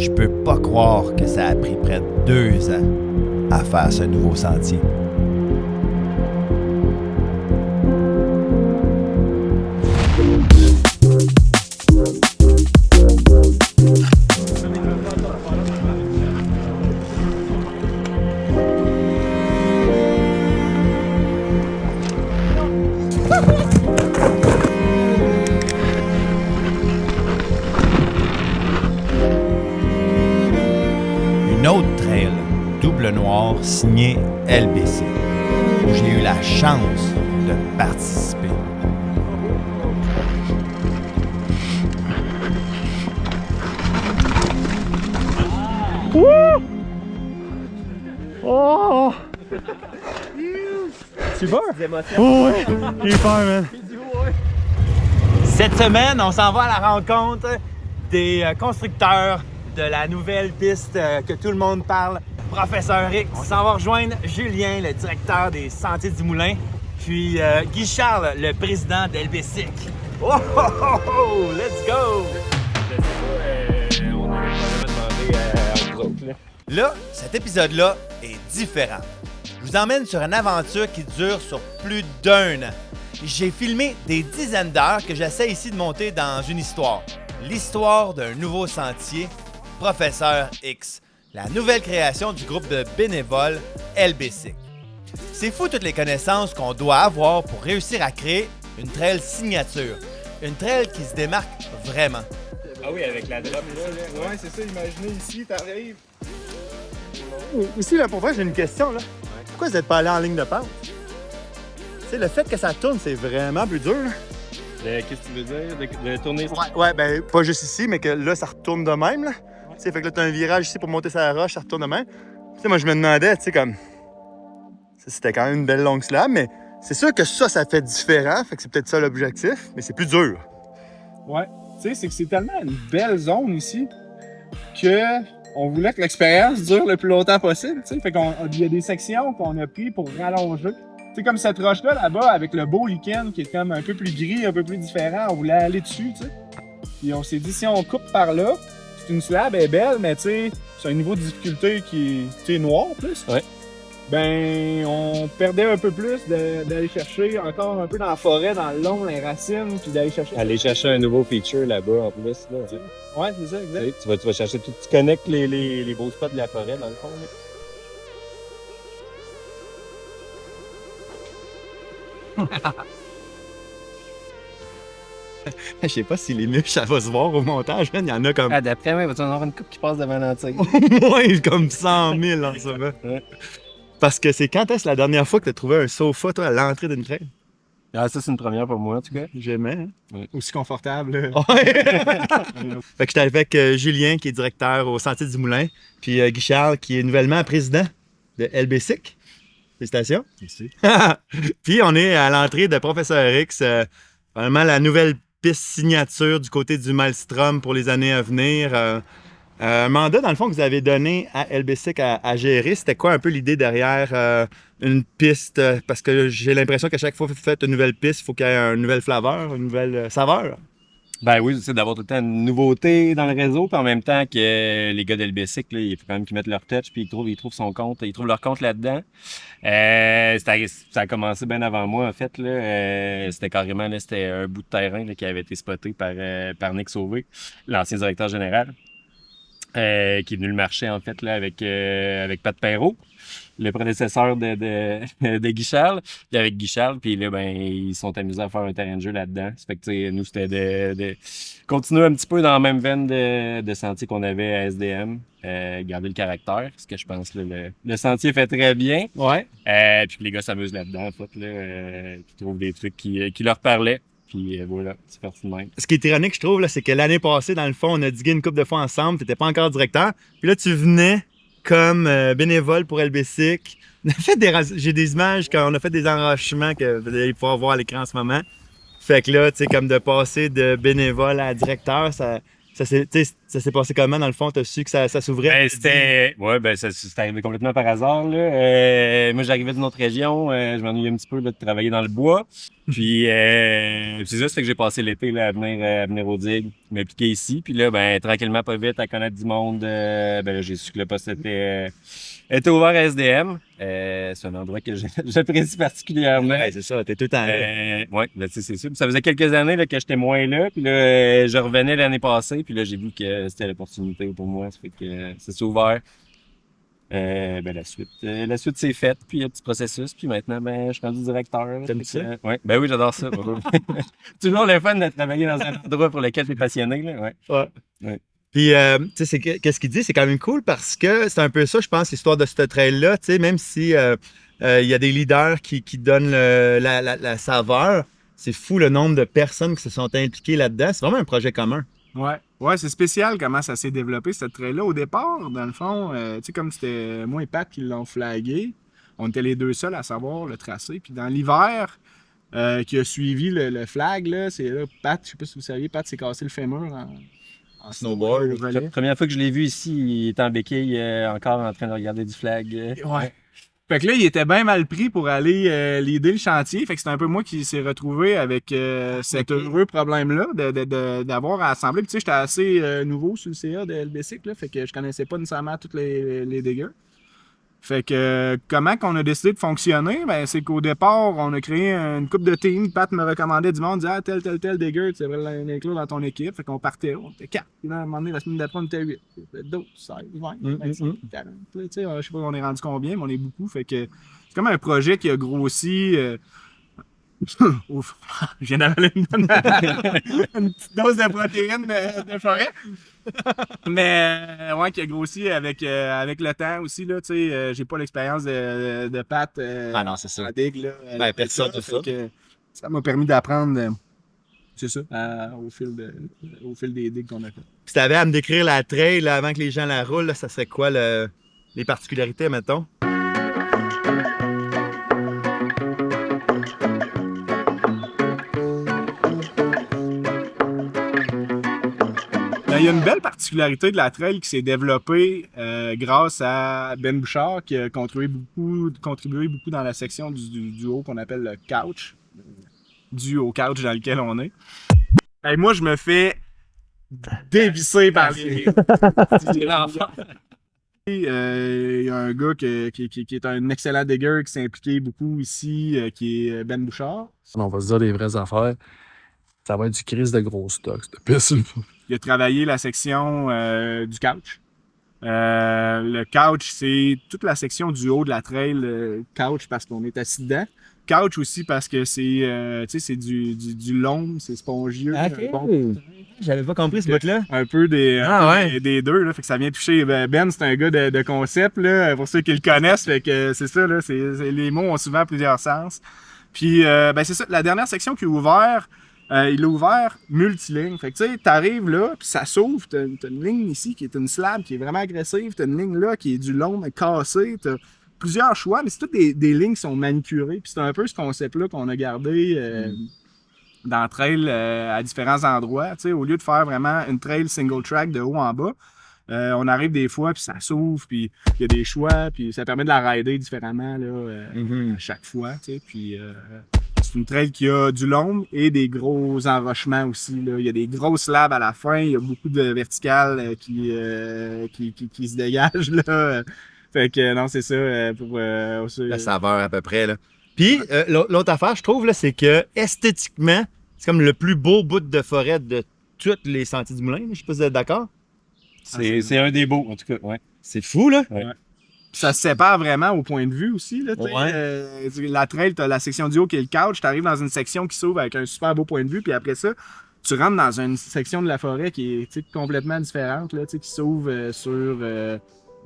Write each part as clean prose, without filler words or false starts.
Je peux pas croire que ça a pris près de 2 ans à faire ce nouveau sentier. Une autre trail, double noir, signé LBC, où j'ai eu la chance de participer. Oh! Tu peur? Oh ouais! J'ai peur, man! Cette semaine, on s'en va à la rencontre des constructeurs de la nouvelle piste que tout le monde parle, Professeur X. On s'en va rejoindre Julien, le directeur des Sentiers du Moulin, puis Guy Charles, le président d'LBC. Oh, oh, oh, oh! Let's go! On avait demandé à nous autres, là. Là, cet épisode-là est différent. Je vous emmène sur une aventure qui dure sur plus d'1 an. J'ai filmé des dizaines d'heures que j'essaie ici de monter dans une histoire. L'histoire d'un nouveau sentier, Professeur X, la nouvelle création du groupe de bénévoles LBC. C'est fou toutes les connaissances qu'on doit avoir pour réussir à créer une trail signature. Une trail qui se démarque vraiment. Ah oui, avec la drop là. Ouais, c'est ça, imaginez ici, t'arrives. Aussi, là, pour vrai, j'ai une question, là. Pourquoi vous n'êtes pas allé en ligne de pente? Tu sais, le fait que ça tourne, c'est vraiment plus dur, là. Qu'est-ce que tu veux dire? De tourner? Ouais, ben, pas juste ici, mais que là, ça retourne de même, là. Tu sais, fait que là, t'as un virage ici pour monter sur la roche, ça retourne de même. Tu sais, moi, je me demandais, tu sais, comme... C'était quand même une belle longue slab, mais c'est sûr que ça fait différent, fait que c'est peut-être ça l'objectif, mais c'est plus dur. Ouais, tu sais, c'est que c'est tellement une belle zone ici que on voulait que l'expérience dure le plus longtemps possible, tu sais. Fait qu'il y a des sections qu'on a pris pour rallonger. Tu sais, comme cette roche-là, là-bas, avec le beau lichen qui est comme un peu plus gris, un peu plus différent, on voulait aller dessus, tu sais. Puis on s'est dit, si on coupe par là, c'est une slab, elle est belle, mais tu sais, c'est un niveau de difficulté qui est noir, plus. Ouais. Ben, on perdait un peu plus d'aller chercher encore un peu dans la forêt, dans le long, les racines, puis d'aller chercher... Aller chercher un nouveau feature là-bas en plus. Là. Ouais, c'est ça, exact. Tu vas chercher tout. Tu connectes les beaux spots de la forêt dans le fond. Là. Je sais pas si les mûches, ça va se voir au montage, man. Il y en a comme... Ah, d'après moi, il va y en avoir une coupe qui passe devant l'antique. Ouais, comme 100 000 en ce moment. Ouais. Parce que c'est quand est-ce la dernière fois que tu as trouvé un sofa, toi, à l'entrée d'une trail? Ah, ça, c'est une première pour moi, en tout cas. J'aimais, hein? Ouais. Aussi confortable. Ouais! Fait que j'étais avec Julien, qui est directeur au Sentier du Moulin, puis Guy Charles, qui est nouvellement président de LBC. Félicitations. Merci. Puis on est à l'entrée de Professeur X, vraiment la nouvelle piste signature du côté du Maelstrom pour les années à venir. Un mandat, dans le fond, que vous avez donné à LBC à gérer, c'était quoi un peu l'idée derrière une piste? Parce que j'ai l'impression qu'à chaque fois que vous faites une nouvelle piste, il faut qu'il y ait une nouvelle flaveur, une nouvelle saveur. Ben oui, c'est d'avoir tout le temps une nouveauté dans le réseau, puis en même temps que les gars d'LBC, là, il faut quand même qu'ils mettent leur touch, puis ils trouvent son compte, ils trouvent leur compte là-dedans. Ça a commencé bien avant moi, en fait. Là. C'était carrément c'était un bout de terrain là, qui avait été spoté par Nick Sauvé, l'ancien directeur général, qui est venu le marcher, en fait, là, avec Pat Perrault, le prédécesseur de Guy Charles, puis avec Guy Charles, puis là, ben, ils sont amusés à faire un terrain de jeu là-dedans. Ça fait que, tu sais, nous, c'était de continuer un petit peu dans la même veine de sentier qu'on avait à SDM, garder le caractère, ce que je pense, là, le sentier fait très bien. Ouais. Puis que les gars s'amusent là-dedans, en fait, là, qui trouvent des trucs qui leur parlaient. Puis voilà, c'est parti de même. Ce qui est ironique, je trouve, là, c'est que l'année passée, dans le fond, on a digué une couple de fois ensemble, t'étais pas encore directeur, puis là, tu venais comme bénévole pour LBC. On a fait j'ai des images quand on a fait des enrochements que vous allez pouvoir voir à l'écran en ce moment. Fait que là, tu sais, comme de passer de bénévole à directeur, ça c'est, tu sais, Ça s'est passé comment, dans le fond? T'as su que ça s'ouvrait? C'est arrivé complètement par hasard, là. Moi, j'arrivais d'une autre région. Je m'ennuyais un petit peu là, de travailler dans le bois. Puis, c'est ça, c'est que j'ai passé l'été là, à venir au DIG, m'impliquer ici. Puis là, tranquillement, pas vite, à connaître du monde, là, j'ai su que le poste était ouvert à SDM. C'est un endroit que j'apprécie particulièrement. Ouais, c'est ça, t'es tout le temps là. Ouais, ben, c'est sûr. Puis ça faisait quelques années là, que j'étais moins là. Puis là, je revenais l'année passée. Puis là, j'ai vu que c'était l'opportunité pour moi. Ça fait que ça s'est ouvert. La suite c'est faite. Puis un petit processus. Puis maintenant, je suis rendu directeur. T'aimes ça? Ouais. Ben oui, j'adore ça. Toujours le fun de travailler dans un endroit pour lequel tu es passionné. Là. Ouais. Puis, tu sais, qu'est-ce qu'il dit? C'est quand même cool parce que c'est un peu ça, je pense, l'histoire de ce trail-là. Tu sais, même si il y a des leaders qui donnent la saveur, c'est fou le nombre de personnes qui se sont impliquées là-dedans. C'est vraiment un projet commun. Ouais, c'est spécial comment ça s'est développé, cette trail-là. Au départ, dans le fond, tu sais, comme c'était moi et Pat qui l'ont flagué, on était les deux seuls à savoir le tracé. Puis dans l'hiver qui a suivi le flag, là, c'est là, Pat, je sais pas si vous saviez, Pat s'est cassé le fémur en snowboard. La première fois que je l'ai vu ici, il était en béquille, encore en train de regarder du flag. Ouais. Fait que là, il était bien mal pris pour aller leader le chantier. Fait que c'est un peu moi qui s'est retrouvé avec cet heureux problème-là d'avoir à assembler. Puis tu sais, j'étais assez nouveau sur le CA de LBC, là, fait que je connaissais pas nécessairement tous les diggers. Fait que comment qu'on a décidé de fonctionner, c'est qu'au départ, on a créé une couple de teams. Pat me recommandait du monde, disait tel digger, tu devrais l'inclure dans ton équipe. Fait qu'on partait, on était 4. Puis là, à un moment donné, la semaine d'après, on était 8. 12, 16, 20, 25, 40. Tu sais, je sais pas on est rendu combien, mais on est beaucoup. Fait que c'est comme un projet qui a grossi. Ouf, je viens d'avaler une petite dose de protéines de forêt. Mais ouais, qui a grossi avec le temps aussi. Là, j'ai pas l'expérience de Pat Non, c'est ça. à Dig. Là, Personne de ça. Ça m'a permis d'apprendre, c'est ça, au fil des digs qu'on a fait. Si tu avais à me décrire la trail là, avant que les gens la roulent, là, ça serait quoi les particularités, mettons? Il y a une belle particularité de la trail qui s'est développée grâce à Ben Bouchard qui a contribué beaucoup dans la section du haut qu'on appelle le couch, dû au couch dans lequel on est. Et moi, je me fais dévisser par les l'enfant. Il y a un gars qui est un excellent digger qui s'est impliqué beaucoup ici, qui est Ben Bouchard. On va se dire des vraies affaires. Ça va être du crise de gros stock, cette piste. Il a travaillé la section du couch. Le couch, c'est toute la section du haut de la trail. Couch parce qu'on est assis dedans. Couch aussi parce que c'est du long, c'est spongieux. Okay. J'avais pas compris ce bout-là. Un peu des deux. Là, fait que ça vient toucher. Ben, c'est un gars de concept, là, pour ceux qui le connaissent. Fait que c'est ça, là, les mots ont souvent plusieurs sens. Puis, c'est ça. La dernière section qui est ouverte, il a ouvert multiligne. Fait que tu sais, t'arrives là, puis ça s'ouvre. T'as une ligne ici qui est une slab qui est vraiment agressive. T'as une ligne là qui est du long mais cassé. T'as plusieurs choix, mais c'est toutes des lignes qui sont manucurées. Puis c'est un peu ce concept-là qu'on a gardé dans le trail à différents endroits. Tu sais, au lieu de faire vraiment une trail single track de haut en bas, on arrive des fois, puis ça s'ouvre, puis il y a des choix, puis ça permet de la rider différemment là, à chaque fois. Tu sais, puis c'est une trail qui a du long et des gros enrochements aussi. Là. Il y a des grosses slabs à la fin, il y a beaucoup de verticales qui se dégagent. Là. Fait que non, c'est ça. Pour la saveur à peu près. Là. Puis l'autre affaire, je trouve, là, c'est que esthétiquement, c'est comme le plus beau bout de forêt de tous les sentiers du Moulin. Je sais pas si vous êtes d'accord. C'est un des beaux, en tout cas. Ouais. C'est fou, là. Ouais. Ça se sépare vraiment au point de vue aussi. Là, la trail, tu as la section du haut qui est le couch. Tu arrives dans une section qui s'ouvre avec un super beau point de vue. Puis après ça, tu rentres dans une section de la forêt qui est complètement différente, là, qui s'ouvre sur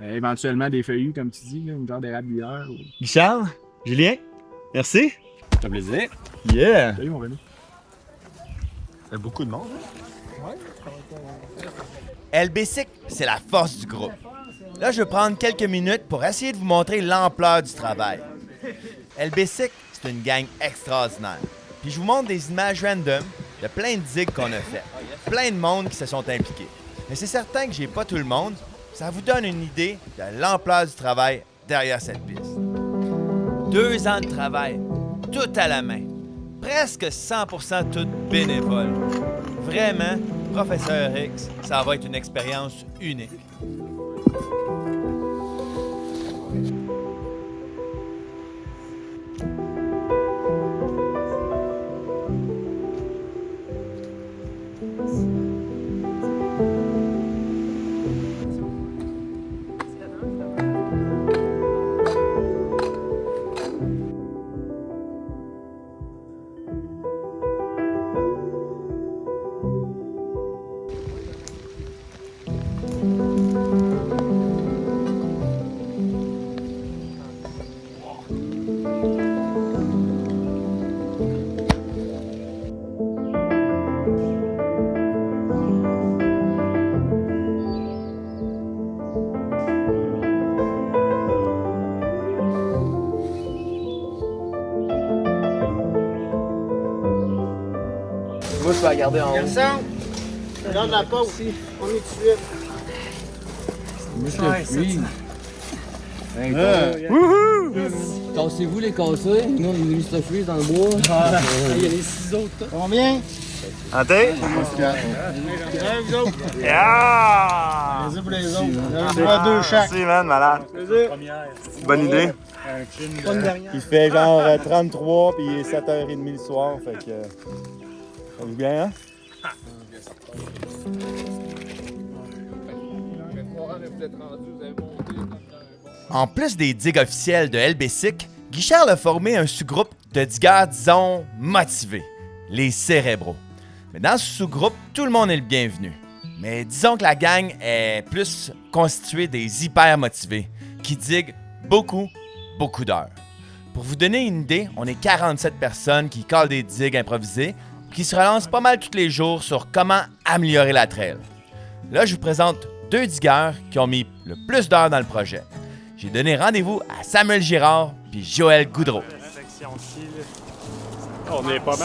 éventuellement des feuillus, comme tu dis, là, une genre d'érablière. Guichard, Julien, merci. Ça fait plaisir. Yeah. Salut, mon René. Il y a beaucoup de monde. LBC, c'est la force du groupe. Là, je vais prendre quelques minutes pour essayer de vous montrer l'ampleur du travail. LBC, c'est une gang extraordinaire. Puis je vous montre des images random de plein de digues qu'on a fait. Plein de monde qui se sont impliqués. Mais c'est certain que j'ai pas tout le monde. Ça vous donne une idée de l'ampleur du travail derrière cette piste. 2 ans de travail, tout à la main. Presque 100% tout bénévole. Vraiment, Professeur X, ça va être une expérience unique. Moi, je peux la garder en haut. Garçon, regarde la pause. On est tout de suite. Oui. Cassez-vous les cassés. Nous, on est Mr. Freeze dans le bois. Il y a les 6 autres. Combien? Santé? Vous autres. Yeah! Vas-y pour les autres. On a le droit à 2 chaque. Merci, man, malade. Bonne idée. Pas une dernière. Il fait genre 33 puis il est 7h30 le soir, fait que... ça va bien, hein? En plus des digues officielles de LBSIC, Guichard a formé un sous-groupe de digueurs, disons, motivés, les cérébraux. Mais dans ce sous-groupe, tout le monde est le bienvenu. Mais disons que la gang est plus constituée des hyper motivés, qui diguent beaucoup d'heures. Pour vous donner une idée, on est 47 personnes qui collent des digues improvisées, qui se relancent pas mal tous les jours sur comment améliorer la trail. Là, je vous présente 2 digueurs qui ont mis le plus d'heures dans le projet. J'ai donné rendez-vous à Samuel Girard puis Joël Goudreau. On est pas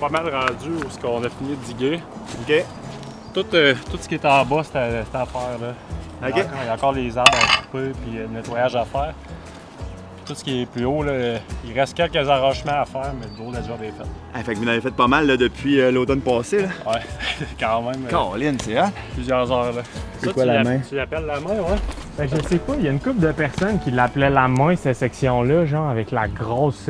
mal rendu où ce qu'on a fini de diguer. OK. Tout ce qui est en bas, c'est à faire. Là. OK. Il y a encore les arbres à couper puis le nettoyage à faire. Tout ce qui est plus haut, là, il reste quelques arrangements à faire, mais le gros de la job est fait. Ah, fait que vous en avez fait pas mal là, depuis l'automne passé. Là. Ouais, quand même. Caroline, c'est hein? Plusieurs heures. Là. C'est quoi la main? Tu l'appelles la main, ouais? Ben, je sais pas, il y a une couple de personnes qui l'appelaient la main, cette section-là, genre avec la grosse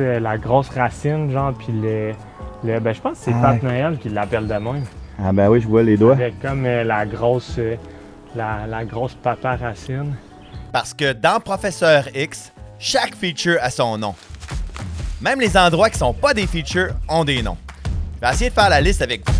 racine, genre, puis ben, je pense que c'est Pat Noël qui l'appelle de même. Ah ben oui, je vois les doigts. Avec comme la grosse papa racine. Parce que dans Professeur X, chaque feature a son nom. Même les endroits qui sont pas des features ont des noms. Je vais essayer de faire la liste avec vous.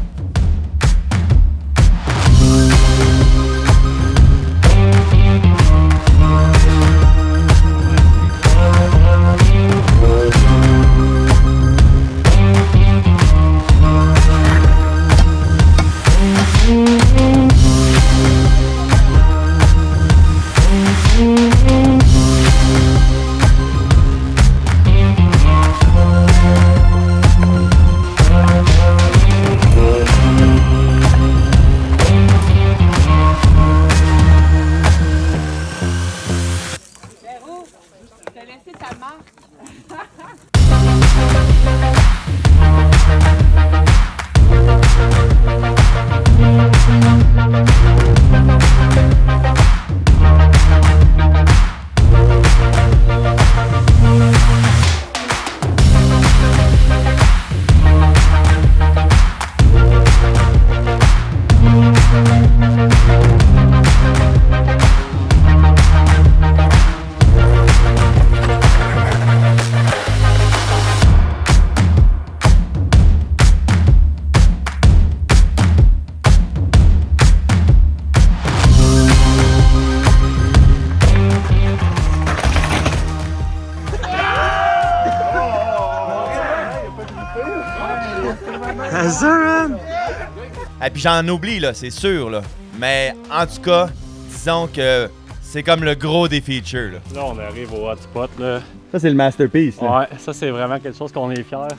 Et puis j'en oublie, là, c'est sûr, là. Mais en tout cas, disons que c'est comme le gros des features, là. Là, on arrive au hotspot, là. Ça, c'est le masterpiece, là. Ouais, ça, c'est vraiment quelque chose qu'on est fiers.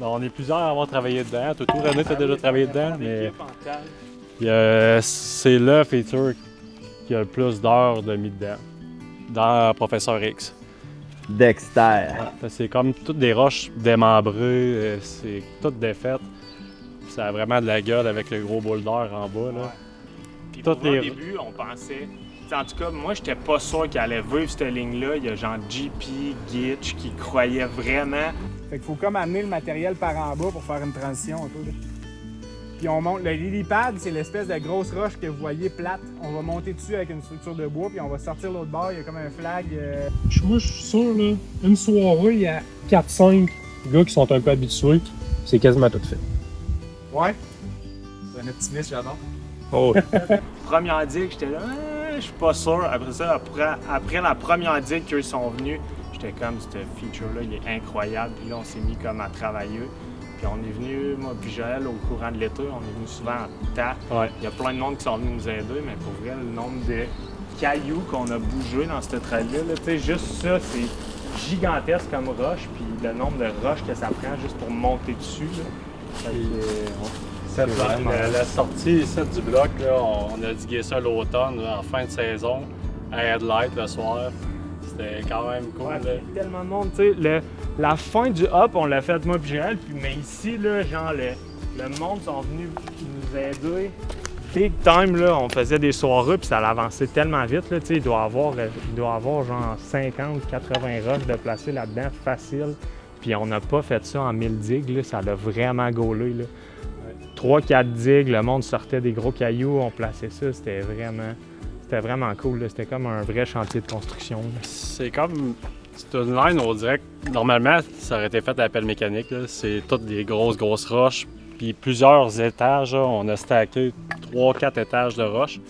On est plusieurs à avoir travaillé dedans. René, t'as déjà travaillé dedans, mais C'est le feature qui a le plus d'heures de mis dedans, dans Professeur X. Dexter. C'est comme toutes des roches démembrées, c'est toutes défaites. Ça a vraiment de la gueule avec le gros boulder en bas. Là. Puis Toutes pour les- au début, on pensait... T'sais, en tout cas, moi, j'étais pas sûr qu'il allait vivre cette ligne-là. Il y a genre JP, Gitch qui croyait vraiment. Fait qu'il faut comme amener le matériel par en bas pour faire une transition un peu. Là. Puis on monte. Le lily pad, c'est l'espèce de grosse roche que vous voyez plate. On va monter dessus avec une structure de bois, puis on va sortir l'autre bord. Il y a comme un flag. Moi, je suis sûr, là, une soirée, il y a 4-5 gars qui sont un peu habitués. C'est quasiment tout fait. Ouais. C'est un optimiste, j'adore. Oh, Première digue, j'étais là, je suis pas sûr. Après ça, après la première digue qu'ils sont venus, j'étais comme, ce feature-là, il est incroyable. Puis là, on s'est mis comme à travailler. Puis on est venu, moi puis Joël, au courant de l'été, on est venu souvent en tas. Ouais. Il y a plein de monde qui sont venus nous aider, mais pour vrai, le nombre de cailloux qu'on a bougé dans cette trail-là, là, tu sais, juste ça, c'est gigantesque comme roche. Puis le nombre de roches que ça prend juste pour monter dessus, là. Fait que, La sortie ici du bloc, là, on a digué ça l'automne, là, en fin de saison, à Headlight le soir. C'était quand même cool. ouais, là. puis il y a tellement de monde, tu sais, la fin du hop, on l'a fait moi puis Joël, puis mais ici, là, genre, le monde sont venus nous aider. Big time, là, on faisait des soirées, puis ça avançait tellement vite, là, tu sais, il doit avoir genre 50, 80 roches de placer là-dedans, facile. Puis on n'a pas fait ça en 1000 digues, là, ça l'a vraiment gaulé, là. 3-4 digues, le monde sortait des gros cailloux, on plaçait ça, c'était vraiment cool, là. C'était comme un vrai chantier de construction, là. C'est comme. C'est une line, on dirait que normalement, ça aurait été fait à la pelle mécanique. Là. C'est toutes des grosses roches. Puis plusieurs étages, là, on a stacké 3-4 étages de roches.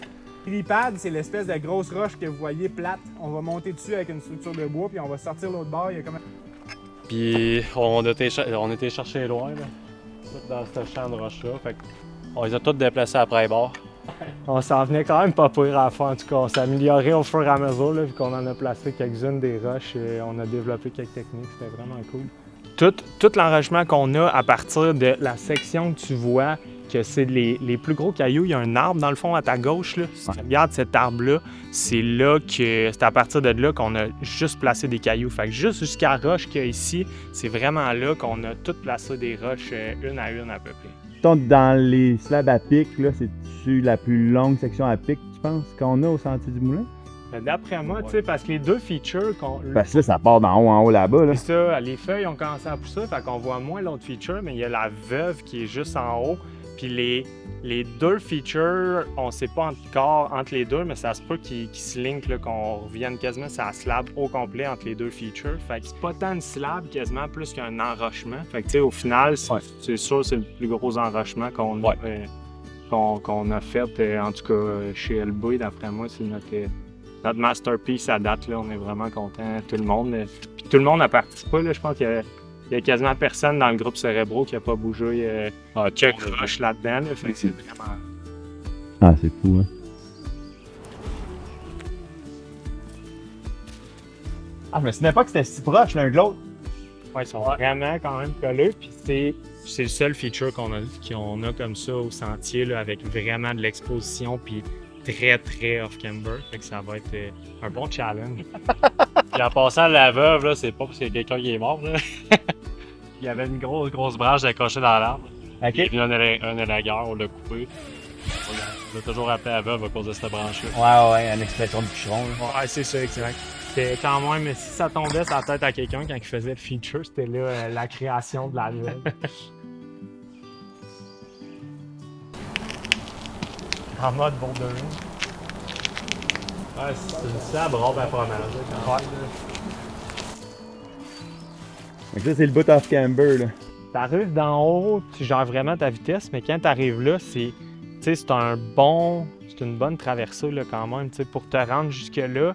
Le lily pad, c'est l'espèce de grosse roche que vous voyez plate. On va monter dessus avec une structure de bois, puis on va sortir l'autre bord. Il y a comme un... Puis on était chercher loin, là, tout dans ce champ de roches-là. Fait on les a tous déplacés après les bords. On s'en venait quand même pas pire à la fin. En tout cas, on s'est amélioré au fur et à mesure, là, vu qu'on en a placé quelques-unes des roches. Et on a développé quelques techniques. C'était vraiment cool. Tout l'enrichissement qu'on a à partir de la section que tu vois, que c'est les plus gros cailloux, il y a un arbre dans le fond à ta gauche. Là. Si tu regardes cet arbre-là, c'est à partir de là qu'on a juste placé des cailloux. Fait que juste jusqu'à la roche qu'il y a ici, c'est vraiment là qu'on a tout placé des roches une à une à peu près. Dans les slabs à pic, là, c'est-tu la plus longue section à pic, tu penses, qu'on a au Sentier du Moulin? Mais d'après moi, tu sais, parce que les deux features qu'on. Parce que là, ça part d'en haut en haut là-bas. Là. C'est ça, les feuilles ont commencé à pousser, fait qu'on voit moins l'autre feature, mais il y a la veuve qui est juste en haut. Puis les deux features, on sait pas encore entre les deux, mais ça se peut qu'ils se linkent, là, qu'on revienne quasiment sur la slab au complet entre les deux features. Fait que c'est pas tant une slab, quasiment plus qu'un enrochement. Fait que tu sais, au final, c'est sûr c'est le plus gros enrochement qu'on a fait, en tout cas chez LB, d'après moi, c'est notre masterpiece à date. Là, on est vraiment content, tout le monde. Puis tout le monde a participé, là, je pense qu'il y a quasiment personne dans le groupe Cérébro qui n'a pas bougé check rush là-dedans. Là, fait que c'est vraiment... Ah, c'est fou, hein? Ah, je me souvenais pas que c'était si proche l'un de l'autre. Ouais, ils sont vraiment quand même collés. Puis c'est le seul feature qu'on a comme ça au sentier, là, avec vraiment de l'exposition. Puis très, très off-camber. Fait que ça va être un bon challenge. Puis en passant à la veuve, là, c'est pas parce qu'il y a quelqu'un qui est mort. Là. Il y avait une grosse branche accrochée dans l'arbre. OK. Il est venu un élagueur, on l'a coupé. On a toujours appelé la veuve à cause de cette branche-là. Ouais, une expression de bûcheron. Là. Ouais, c'est ça, exact. C'était quand même, si ça tombait sur la tête à quelqu'un quand il faisait le feature, c'était là la création de la veuve. En mode bouldering. Ouais, c'est une slab robe à fromage. Quand même. Donc ça, c'est le bout off camber, là. T'arrives d'en haut, tu gères vraiment ta vitesse, mais quand t'arrives là, c'est une bonne traversée là, quand même, pour te rendre jusque-là.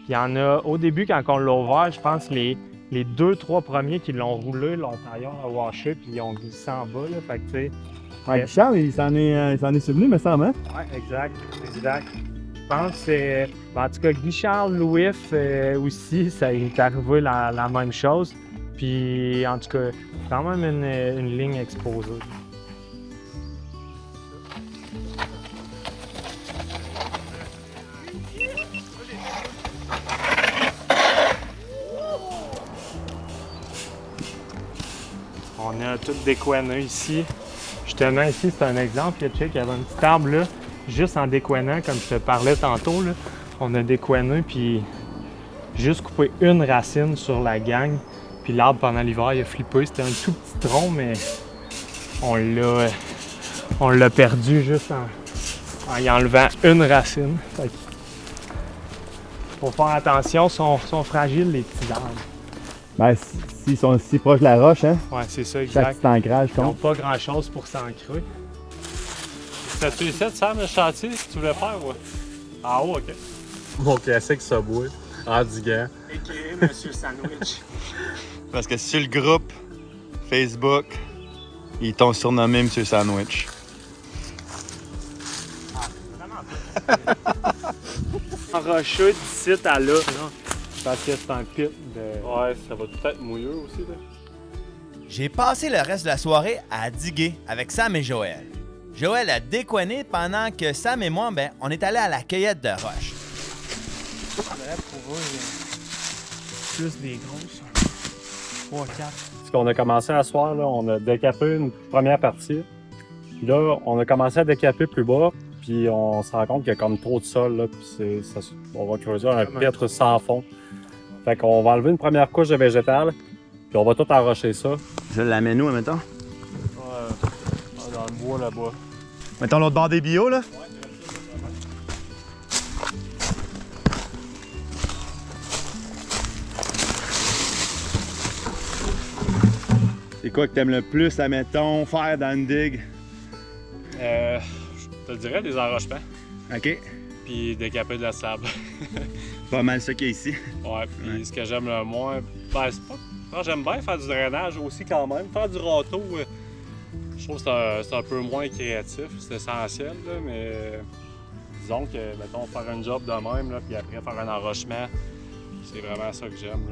Il y en a, au début, quand on l'a ouvert, je pense les 2-3 premiers qui l'ont roulé, l'ont taillé à washer, puis ils ont glissé en bas, là, fait que tu sais... Ouais, Charles, il s'en est souvenu, me semble, hein? Ouais, exact. Je pense que c'est... En tout cas, Guichard Louis aussi, ça est arrivé la même chose. Puis, en tout cas, quand même une ligne exposée. a tout décoiné ici. Justement, ici, c'est un exemple. Check, il y avait un petit arbre là, juste en décoinant, comme je te parlais tantôt. Là, on a décoiné, puis juste coupé une racine sur la gang. Puis l'arbre, pendant l'hiver, il a flippé. C'était un tout petit tronc, mais on l'a perdu juste en y enlevant une racine. Fait que, faut faire attention, sont fragiles les petits arbres. Ben, s'ils sont si proches de la roche, hein? Ouais, c'est ça, Chaque exact. petit ancrage Ils n'ont compte. pas grand-chose pour s'ancrer. T'as-tu essayé de faire le chantier que tu voulais faire, ouais? Ah ouais, ok. Mon classique Subway, en diguant. Et Monsieur Sandwich. Parce que sur le groupe Facebook, ils t'ont surnommé Monsieur Sandwich. Rocheux d'ici à là, parce que c'est un pit de... Ouais, ça va peut-être mouiller aussi, là. J'ai passé le reste de la soirée à diguer avec Sam et Joël. Joël a décoiné pendant que Sam et moi, ben, on est allés à la cueillette de roches. Plus des grosses. 3, 4. Ce qu'on a commencé à soir, là, on a décapé une première partie. Puis là, on a commencé à décaper plus bas. Puis on se rend compte qu'il y a comme trop de sol, là. Puis on va creuser un piètre sans fond. Fait qu'on va enlever une première couche de végétal. Puis on va tout arrocher ça. Je l'amène où, mettons? Dans le bois là-bas. Mettons l'autre bord des bio, là? C'est quoi que t'aimes le plus, admettons, faire dans une digue? Je te dirais des enrochements. OK. Puis décaper de la sable. Pas mal ça qu'il y a ici. Ouais, puis ce que j'aime le moins, ben c'est pas. Non, j'aime bien faire du drainage aussi quand même. Faire du râteau, je trouve que c'est un peu moins créatif, c'est essentiel, là, mais disons que, mettons, faire un job de même, là, puis après faire un enrochement, c'est vraiment ça que j'aime,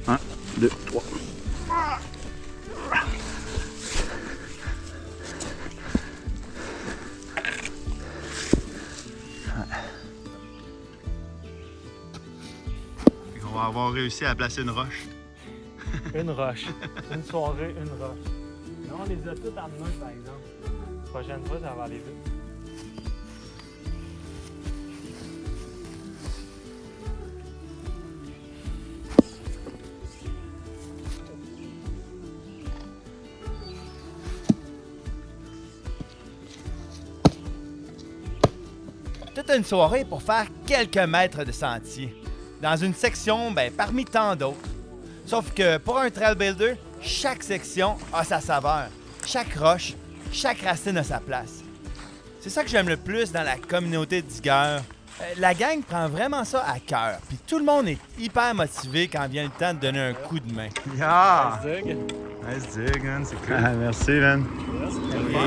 là. 1, 2, 3. On va avoir réussi à placer une roche. Une roche. Une soirée, une roche. Non, on les a toutes amenées, par exemple. La prochaine fois, ça va aller vite. Toute une soirée pour faire quelques mètres de sentier. Dans une section, ben, parmi tant d'autres. Sauf que pour un trail builder, chaque section a sa saveur. Chaque roche, chaque racine a sa place. C'est ça que j'aime le plus dans la communauté de digueurs. La gang prend vraiment ça à cœur. Puis tout le monde est hyper motivé quand vient le temps de donner un coup de main. Yeah! Nice dig, man. C'est cool. Ah, merci, man.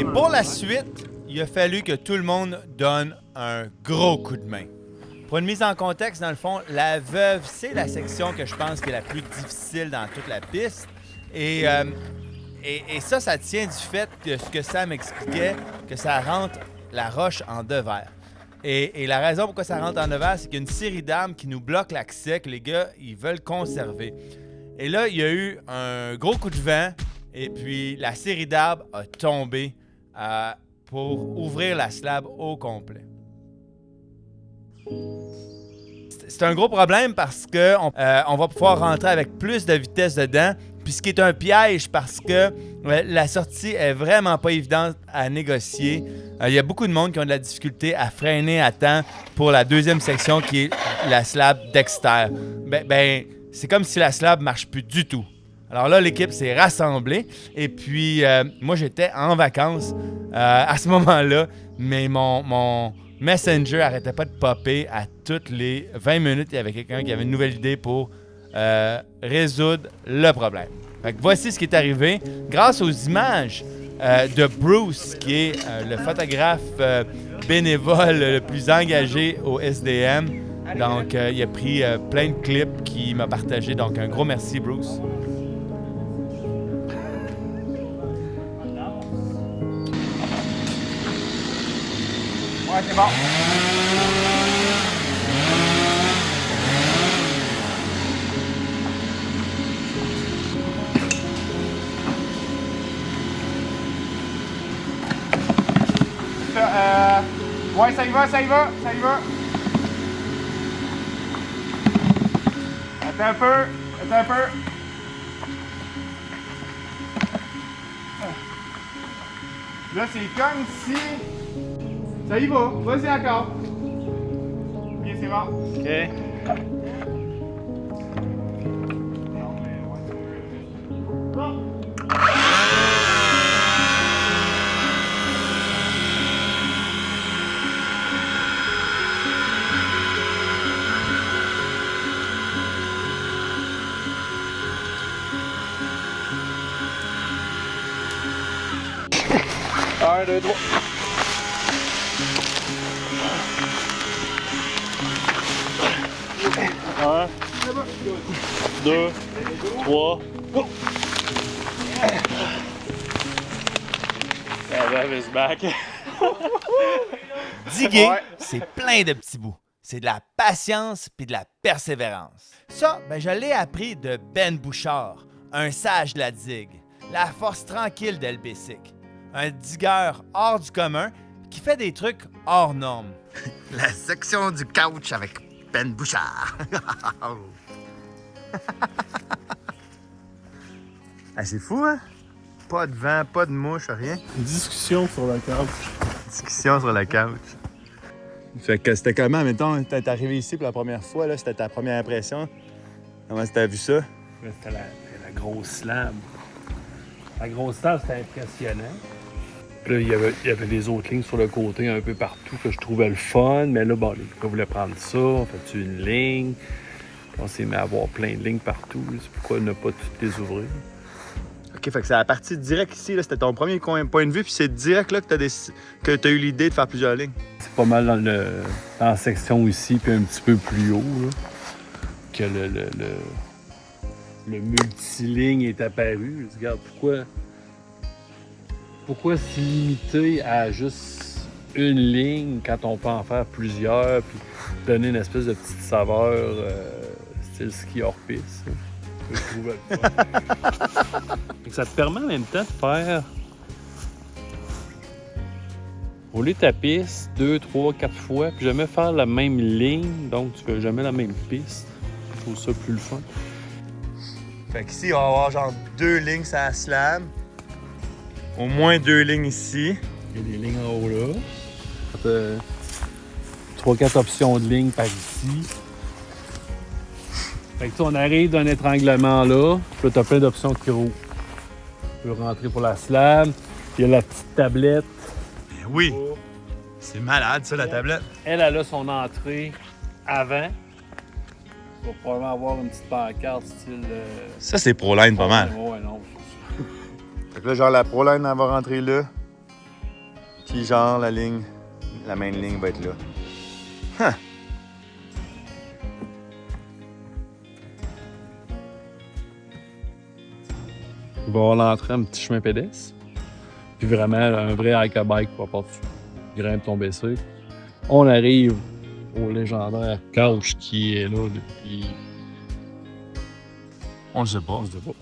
Et pour la suite, il a fallu que tout le monde donne un gros coup de main. Pour une mise en contexte, dans le fond, la veuve, c'est la section que je pense qui est la plus difficile dans toute la piste. Et ça tient du fait que ce que Sam expliquait, que ça rentre la roche en devers. Et la raison pourquoi ça rentre en devers, c'est qu'il y a une série d'arbres qui nous bloquent l'accès, que les gars, ils veulent conserver. Et là, il y a eu un gros coup de vent, et puis la série d'arbres a tombé pour ouvrir la slab au complet. C'est un gros problème parce que on va pouvoir rentrer avec plus de vitesse dedans, puis ce qui est un piège parce que la sortie est vraiment pas évidente à négocier. Il y a beaucoup de monde qui ont de la difficulté à freiner à temps pour la deuxième section qui est la slab Dexter. Ben, c'est comme si la slab marche plus du tout. Alors là, l'équipe s'est rassemblée et puis moi j'étais en vacances à ce moment-là, mais mon Messenger arrêtait pas de popper à toutes les 20 minutes. Il y avait quelqu'un qui avait une nouvelle idée pour résoudre le problème. Fait que voici ce qui est arrivé. Grâce aux images de Bruce, qui est le photographe bénévole le plus engagé au SDM. Donc, il a pris plein de clips qu'il m'a partagé. Donc, un gros merci, Bruce. Ouais, c'est bon. Ouais, ça y va, ça y va, ça y va. Attends un peu, attends un peu. Là, c'est comme si... Ça y va, vas-y encore. Ok, c'est bon. OK. Un, deux, trois. Un, deux, trois. That is back. Diguer, Ouais. c'est plein de petits bouts. C'est de la patience puis de la persévérance. Ça, je l'ai appris de Ben Bouchard, un sage de la digue, la force tranquille d'Elbessic, un digueur hors du commun qui fait des trucs hors normes. La section du couch avec Ben Bouchard. Ah, c'est fou, hein? Pas de vent, pas de mouche, rien. Discussion sur la couch. Discussion sur la couch. Fait que c'était comment, mettons, t'es arrivé ici pour la première fois, là, c'était ta première impression? Comment t'as vu ça? C'était la grosse slab. La grosse slab, c'était impressionnant. Puis là, il y avait des autres lignes sur le côté un peu partout que je trouvais le fun. Mais là, bon, les gars voulaient prendre ça. On fait une ligne. On s'est mis à avoir plein de lignes partout. C'est pourquoi ne pas toutes les ouvrir. OK, fait que c'est à partir direct ici, là, c'était ton premier point de vue, puis c'est direct là que t'as eu l'idée de faire plusieurs lignes. C'est pas mal dans la section ici, puis un petit peu plus haut, là, que le multiligne est apparu. Je dis, regarde, pourquoi s'y limiter à juste une ligne quand on peut en faire plusieurs, puis donner une espèce de petite saveur style ski hors piste. Je trouvais le fun. Ça te permet en même temps de faire rouler ta piste 2, 3, 4 fois, puis jamais faire la même ligne, donc tu fais jamais la même piste. Je trouve ça plus le fun. Fait qu'ici, on va avoir genre 2 lignes sur la slam. Au moins 2 lignes ici. Il y a des lignes en haut là. 3-4 options de lignes par ici. Fait que on arrive d'un étranglement là, puis là, t'as plein d'options qui roulent. Tu peux rentrer pour la slab. Il y a la petite tablette. Oui. C'est malade, ça, la tablette. Elle a son entrée avant. Tu vas probablement avoir une petite pancarte style... Ça, c'est Proline pas mal. Ouais, non. Fait que là, genre, la Proline, elle va rentrer là. Puis genre, la main ligne va être là. Huh. Il va y avoir l'entrée, un petit chemin pédestre. Puis vraiment, un vrai hike-a-bike pour pas tu grimpes ton BC. On arrive au légendaire couch qui est là depuis... On le sait pas. On se dit pas.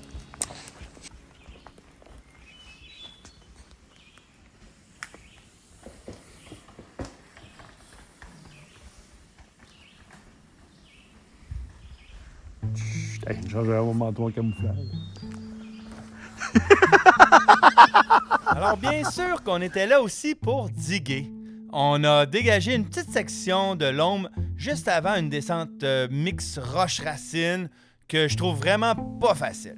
Hey, j'ai un manteau en camouflage. Alors, bien sûr qu'on était là aussi pour diguer. On a dégagé une petite section de l'ombre juste avant une descente mix roche-racine que je trouve vraiment pas facile.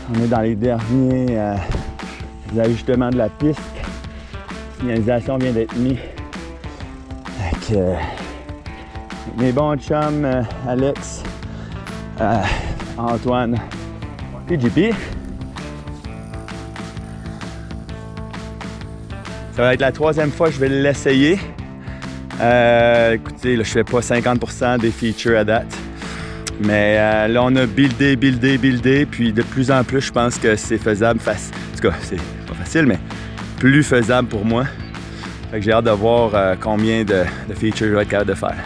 On est dans les derniers ajustements de la piste. La signalisation vient d'être mise. Avec mes bons chums Alex, Antoine et JP. Ça va être la 3e fois que je vais l'essayer. Écoutez, là, je fais pas 50% des features à date. Mais là, on a buildé, puis de plus en plus, je pense que c'est faisable. En tout cas, c'est pas facile, mais plus faisable pour moi. Fait que j'ai hâte de voir combien de features je vais être capable de faire.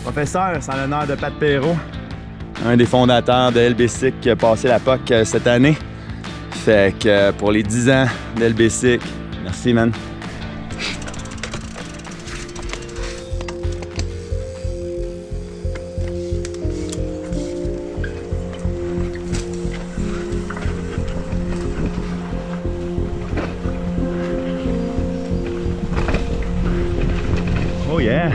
Professeur, c'est en l'honneur de Pat Perrault, un des fondateurs de LBcyc qui a passé la POC cette année. Fait que pour les 10 ans d'LBcyc, merci, man. Oh yeah!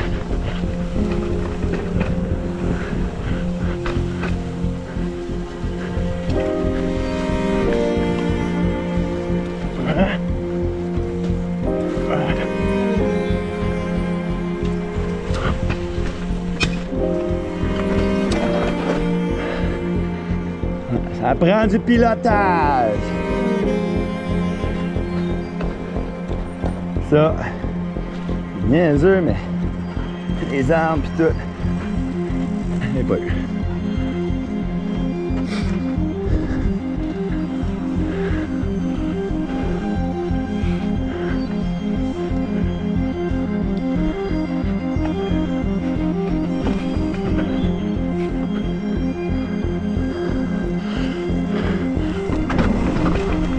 Ça prend du pilotage! Ça, niaiseux, mais les armes pis tout, je n'ai pas eu.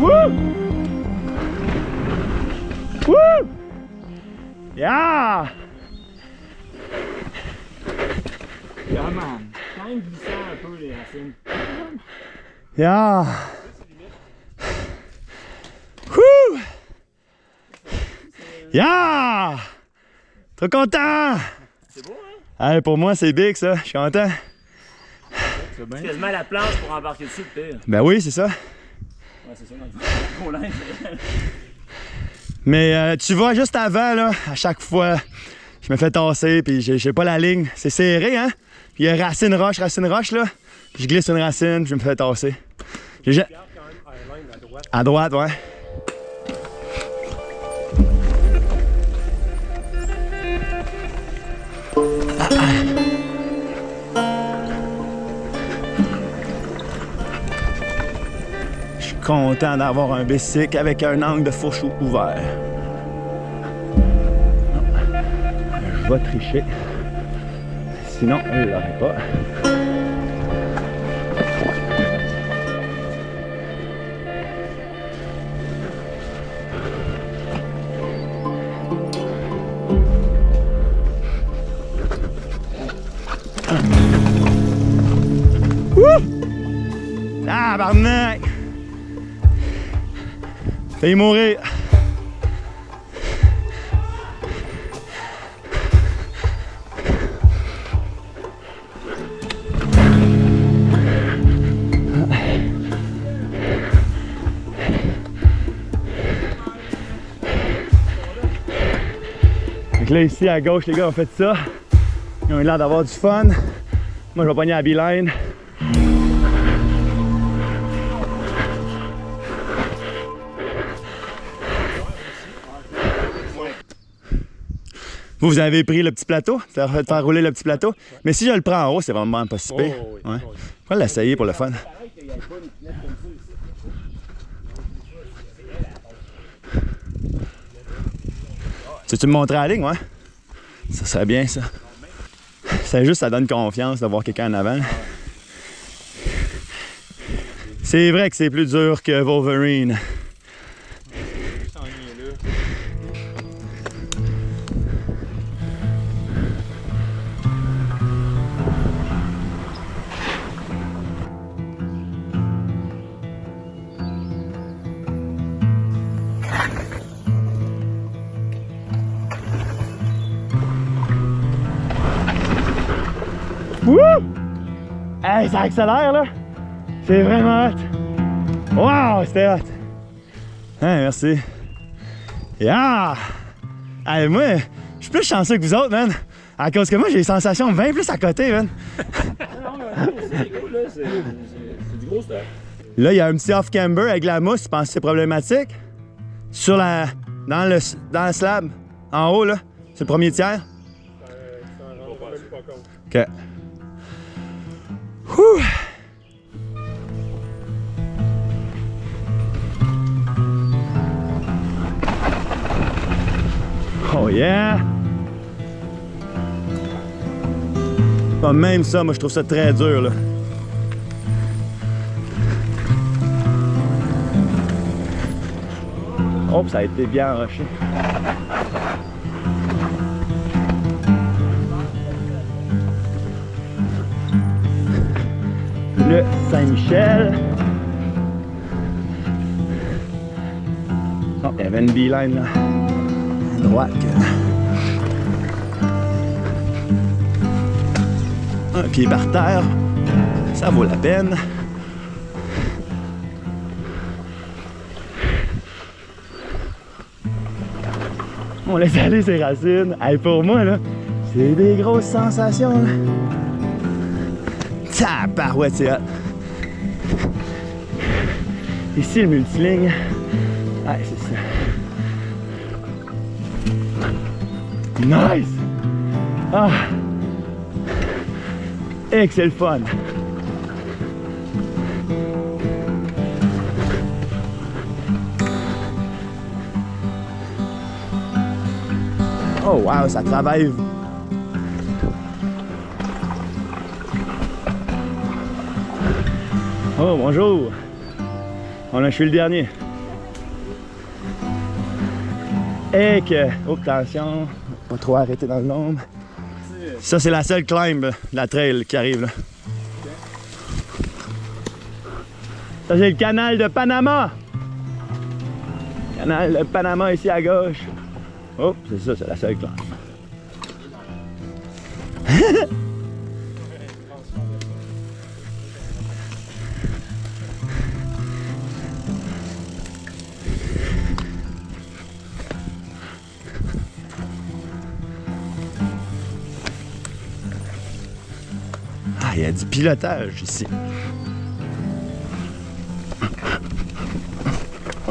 Woo! Woo! Yeah! Yeah, man. Quand même glissant un peu les racines. Yeah! Woo! Yeah! Trop content! C'est beau, hein? Hey, pour moi, c'est big, ça. Je suis content. C'est quasiment la planche pour embarquer dessus, le pire. Ben oui, c'est ça. Ouais, c'est ça, dans le gros linge. Mais tu vois, juste avant, là, à chaque fois, je me fais tasser, puis j'ai pas la ligne. C'est serré, hein? Puis il y a racine-roche, là. Je glisse une racine, puis je me fais tasser. À droite, ouais. Je suis content d'avoir un bicycle avec un angle de fourche ouvert. Je vais tricher. Sinon, je ne l'aurais pas. Wouh! Ah, barnac! Failli mourir. Donc là, ici à gauche, les gars ont fait ça. Ils ont eu l'air d'avoir du fun. Moi, je vais pogner la beeline. Vous avez pris le petit plateau, faire rouler le petit plateau. Mais si je le prends en haut, c'est vraiment pas si pire. Ouais. On va l'essayer pour le fun. Tu me montrer la ligne, ouais? Ça serait bien, ça. C'est juste, ça donne confiance d'avoir quelqu'un en avant. C'est vrai que c'est plus dur que Wolverine. Wouh! Hey, ça accélère là! C'est vraiment hot! Wow, c'était hot! Hein, merci! Yeah! Hey, moi, je suis plus chanceux que vous autres, man! À cause que moi, j'ai des sensations bien plus à côté, man! C'est du gros stuff. Là, il y a un petit off-camber avec la mousse, tu penses que c'est problématique? Sur la... dans le slab, en haut, là, c'est le premier tiers? OK. Whew. Oh yeah! Pas même ça, moi je trouve ça très dur là. Oh, ça a été bien enroché. Le Saint-Michel. Oh, il y avait une beeline là. À droite. Un pied par terre. Ça vaut la peine. On laisse aller ses racines. Hey, pour moi, là, c'est des grosses sensations. Là. Tabarouette, c'est hot. Ici, le multiligne. Ouais, c'est ça. Nice! Ah! Et que c'est le fun! Oh wow, ça travaille! Oh bonjour! Je suis le dernier. Et que... Oh, attention! Pas trop arrêter dans le nombre. Ça, c'est la seule climb, la trail qui arrive là. Ça, c'est le canal de Panama. Canal de Panama ici à gauche. Oh, c'est ça, c'est la seule climb. Il y a du pilotage ici.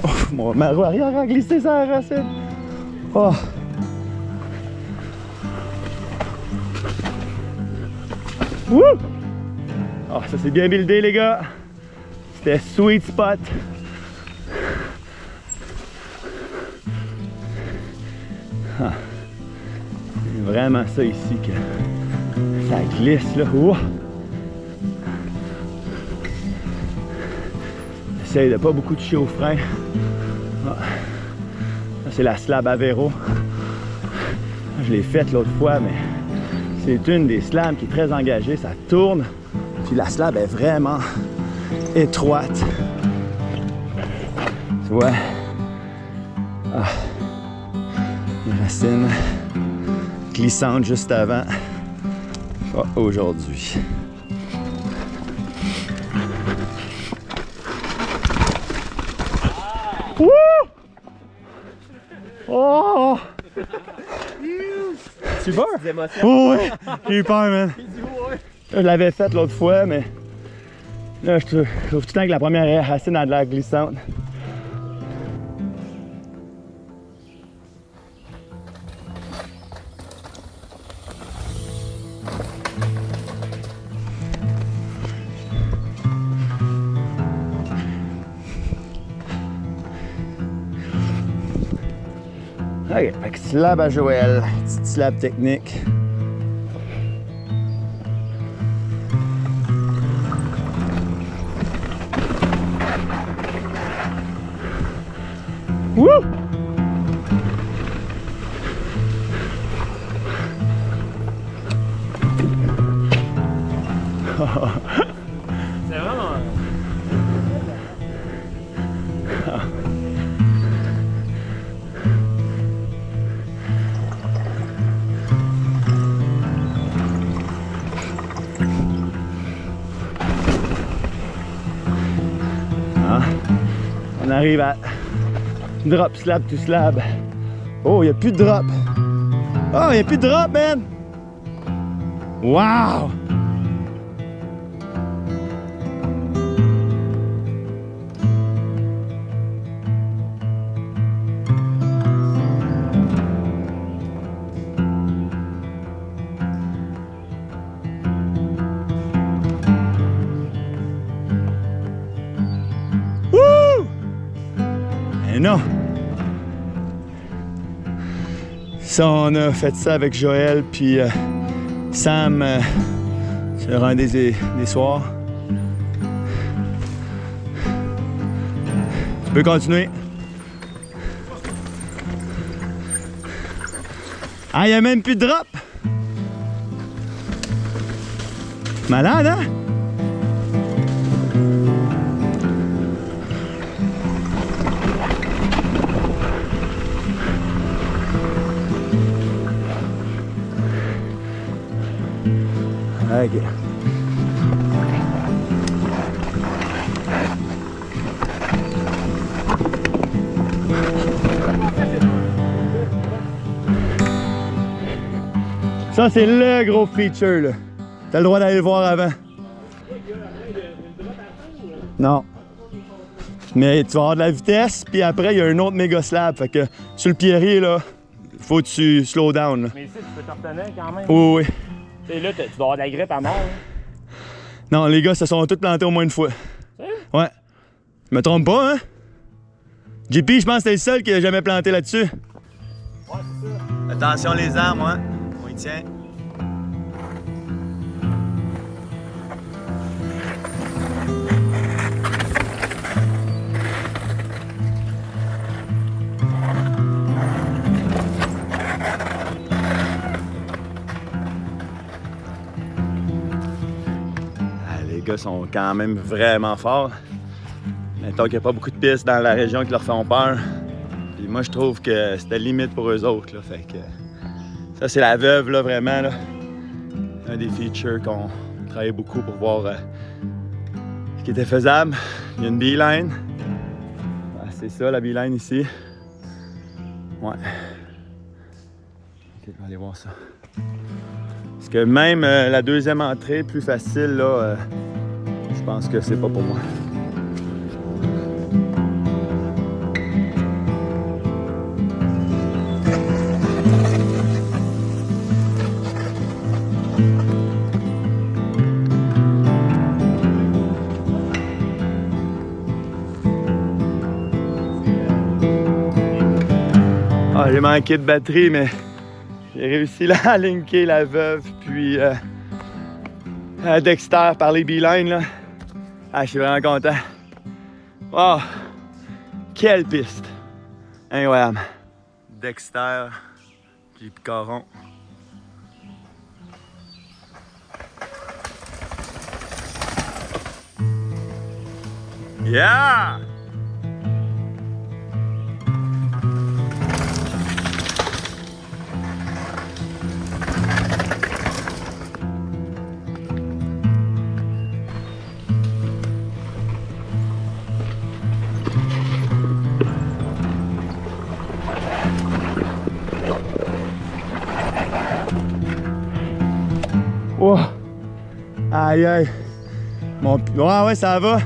Oh, ma roue arrière a glissé sa racine. Oh. Wouh! Oh, ça c'est bien buildé les gars. C'était sweet spot. Ah. C'est vraiment ça ici que ça glisse là. Ouh. Essaye de pas beaucoup toucher au frein. Ah. Ça c'est la slab à véro. Je l'ai faite l'autre fois, mais c'est une des slabs qui est très engagée. Ça tourne. Puis la slab est vraiment étroite. Tu vois? Ah. Les racines glissantes juste avant. Pas aujourd'hui. Wouh! Oh! Tu peur? Oh ouais! J'ai eu peur, man. Je l'avais faite l'autre fois, mais là, je trouve tout le temps que la première racine a de l'air glissante. Ok, fait que slab à Joël, petite slab technique. Wouh! C'est vraiment... On arrive à drop slab to slab. Oh, il n'y a plus de drop. Oh, il n'y a plus de drop, man! Wow! non. Ça, on a fait ça avec Joël puis Sam sur un des soirs. Tu peux continuer. Ah, il n'y a même plus de drop! Malade, hein? OK. Ça, c'est le gros feature, là. T'as le droit d'aller le voir avant. Non. Mais tu vas avoir de la vitesse, puis après, il y a un autre méga slab. Fait que sur le pierrier, là, faut que tu slow down. Là. Mais ici, tu peux te retenir quand même. Oui, oui. Tu sais, là, tu dois avoir de la grippe à mort. Hein? Non, les gars se sont tous plantés au moins une fois. Ouais. Je me trompe pas, hein? JP, je pense que t'es le seul qui a jamais planté là-dessus. Ouais, c'est ça. Attention les armes, hein? On y tient. Les gars sont quand même vraiment forts. Mettons qu'il n'y a pas beaucoup de pistes dans la région qui leur font peur. Puis moi, je trouve que c'était limite pour eux autres. Là. Fait que ça, c'est la veuve, là, vraiment. Là. Un des features qu'on travaillait beaucoup pour voir ce qui était faisable. Il y a une beeline. Ah, c'est ça, la beeline ici. Ouais. OK, on va aller voir ça. Parce que même la deuxième entrée, plus facile, là, je pense que c'est pas pour moi. Ah, j'ai manqué de batterie, mais j'ai réussi là, à linker la veuve, puis Dexter par les beelines. Là. Ah, je suis vraiment content. Wow! Quelle piste! Incroyable! Dexter, puis Caron. Yeah! Oh! Aïe aïe! Ouais, ça va!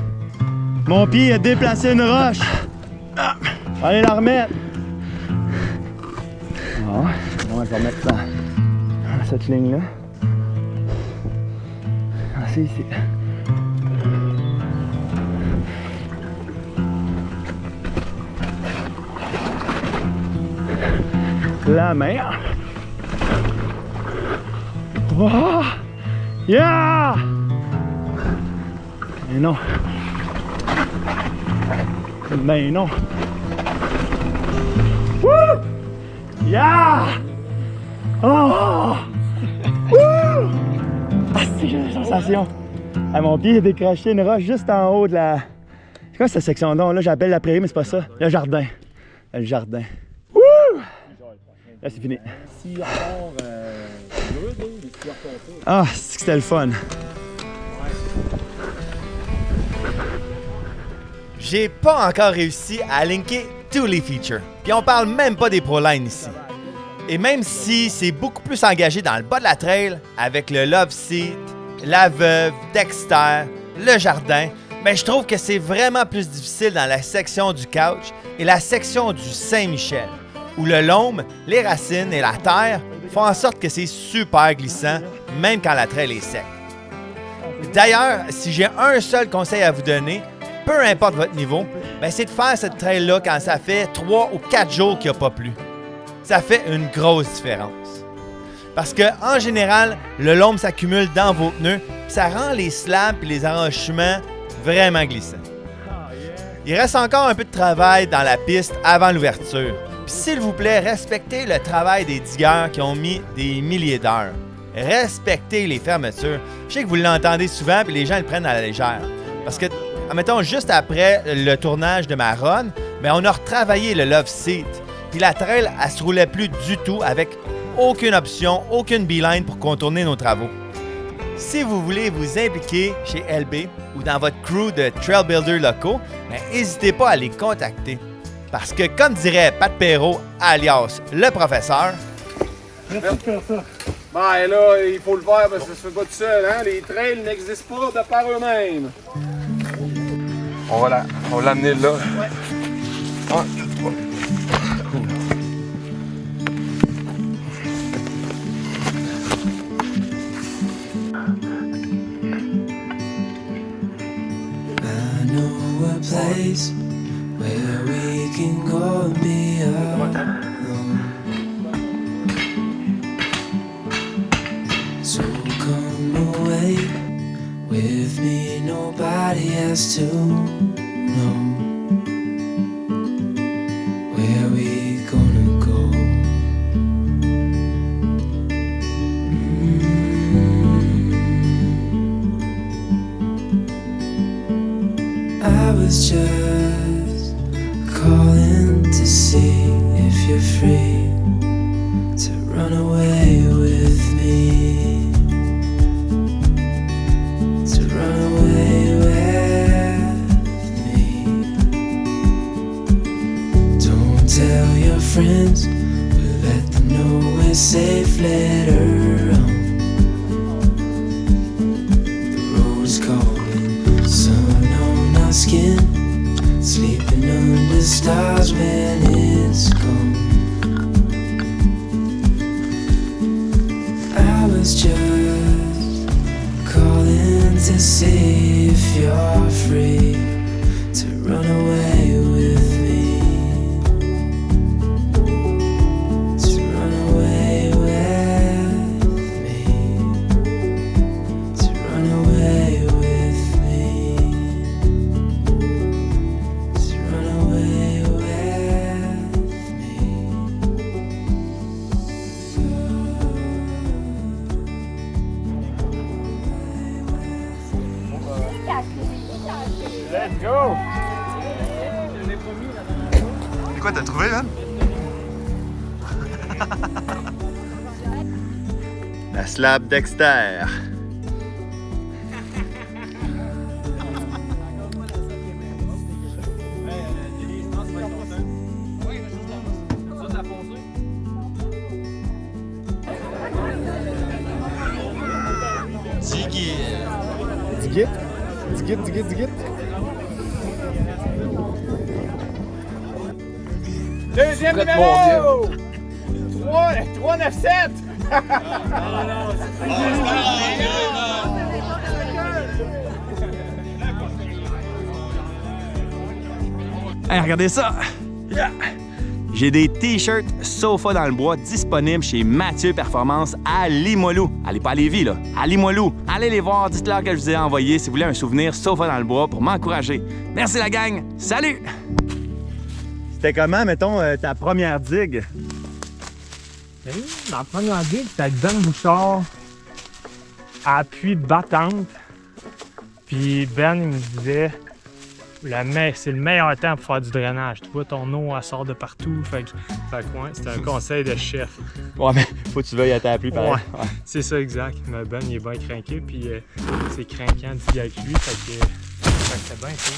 Mon pied a déplacé une roche! Ah. Allez la remettre! Ah, on va remettre ça dans cette ligne-là. Ah, c'est ici. La mer! Oh! Yeah! Mais non. Mais non. Woo! Yeah! Oh! Woo! Ah, c'est une sensation. Ah, mon pied a décroché une roche juste en haut de la... C'est quoi cette section-là? Là, j'appelle la prairie, mais c'est pas ça. Le jardin. Le jardin. Woo! Là, c'est fini. Ah, c'est que c'était le fun. J'ai pas encore réussi à linker tous les features. Puis on parle même pas des ProLine ici. Et même si c'est beaucoup plus engagé dans le bas de la trail, avec le Love Seat, la veuve, Dexter, le jardin, mais je trouve que c'est vraiment plus difficile dans la section du Couch et la section du Saint-Michel, où le loam, les racines et la terre font en sorte que c'est super glissant, même quand la trail est sec. D'ailleurs, si j'ai un seul conseil à vous donner, peu importe votre niveau, ben c'est de faire cette trail-là quand ça fait 3 ou 4 jours qu'il n'y a pas plu. Ça fait une grosse différence. Parce que en général, le loam s'accumule dans vos pneus, puis ça rend les slabs et les enrochements vraiment glissants. Il reste encore un peu de travail dans la piste avant l'ouverture. Puis s'il vous plaît, respectez le travail des digueurs qui ont mis des milliers d'heures. Respectez les fermetures. Je sais que vous l'entendez souvent puis les gens le prennent à la légère. Parce que, admettons, juste après le tournage de ma run, ben on a retravaillé le love seat. Puis la trail, elle se roulait plus du tout avec aucune option, aucune beeline pour contourner nos travaux. Si vous voulez vous impliquer chez LB ou dans votre crew de trail builders locaux, n'hésitez pas à les contacter. Parce que, comme dirait Pat Perrault, alias le professeur, Merci de faire ça. Ben là, il faut le faire parce que ça se fait pas tout seul, hein? Les trails n'existent pas de par eux-mêmes. On va l'amener là. Ouais. Place where we can go and be alone. So come away with me, nobody has to know where we gonna go. I was just calling to see if you're free to run away with me, to run away with me. Don't tell your friends, we'll let them know we're safe later on. The road's calling, sun on our skin, sleeping under stars when it's gone. I was just calling to see if you're free to run away with me, to run away with me, to run away with me, to run away with me. Let's go! c'est quoi, t'as trouvé, man? La slab Dexter. Digit. Deuxième numéro! 397! Hey, regardez ça! Yeah. J'ai des t-shirts Sofa dans le bois disponibles chez Mathieu Performance à Limoilou. Allez pas à Lévis, là. À Limoilou. Allez les voir, dites-leur que je vous ai envoyé si vous voulez un souvenir Sofa dans le bois pour m'encourager. Merci la gang! Salut! C'était comment, mettons, ta première digue? Ma première digue, c'était avec Ben Bouchard, à appui battante. Puis Ben, il me disait, c'est le meilleur temps pour faire du drainage. Tu vois, ton eau, elle sort de partout. Fait que ouais, c'était un conseil de chef. Ouais, mais faut que tu veuilles à ta pluie, pareil. Ouais, c'est ça, exact. Mais Ben, il est bien craqué, puis c'est craquant de dire avec lui. Fait que c'était bien, ça.